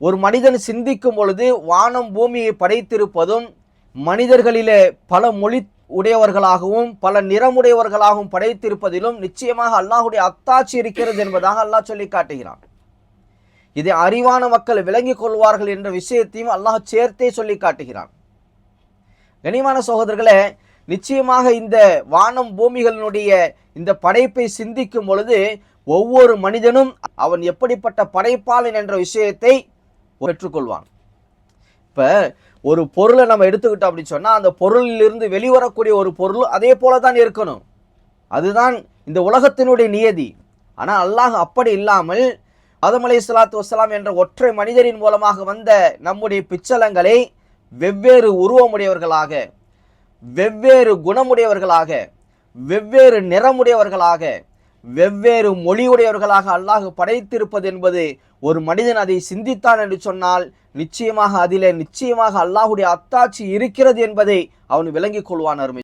ஒரு மனிதன் சிந்திக்கும் பொழுது வானம் பூமியை படைத்திருப்பதும், மனிதர்களிலே பல மொழி உடையவர்களாகவும் பல நிறமுடையவர்களாகவும் படைத்திருப்பதிலும் நிச்சயமாக அல்லாஹுடைய அத்தாட்சி இருக்கிறது என்பதாக அல்லாஹ் சொல்லி காட்டுகிறான். இதை அறிவான மக்கள் விளங்கிக் கொள்வார்கள் என்ற விஷயத்தையும் அல்லாஹ் சேர்த்தே சொல்லி காட்டுகிறான். கனிமான சகோதரர்களே, நிச்சயமாக இந்த வானம் பூமிகளினுடைய இந்த படைப்பை சிந்திக்கும் பொழுது ஒவ்வொரு மனிதனும் அவன் எப்படிப்பட்ட படைப்பாளன் என்ற விஷயத்தை பெற்றுக்கொள்வான். இப்ப ஒரு பொருளை நம்ம எடுத்துக்கிட்டோம் அப்படின்னு சொன்னா அந்த பொருளிலிருந்து வெளிவரக்கூடிய ஒரு பொருள் அதே போலதான் இருக்கணும். அதுதான் இந்த உலகத்தினுடைய நியதி. ஆனால் அல்லாஹ் அப்படி இல்லாமல் ஆதம் அலைஹிஸ்ஸலாத்து வஸ்ஸலாம் என்ற ஒற்றை மனிதரின் மூலமாக வந்த நம்முடைய பிச்சலங்களை வெவ்வேறு உருவமுடையவர்களாக, வெவ்வேறு குணமுடையவர்களாக, வெவ்வேறு நிறமுடையவர்களாக, வெவ்வேறு மொழியுடையவர்களாக அல்லாஹ் படைத்திருப்பது என்பது ஒரு மனிதன் அதை சிந்தித்தான் என்று சொன்னால் நிச்சயமாக அதிலே நிச்சயமாக அல்லாஹுடைய அத்தாட்சி இருக்கிறது என்பதை அவன் விளங்கிக் கொள்வான். அருமை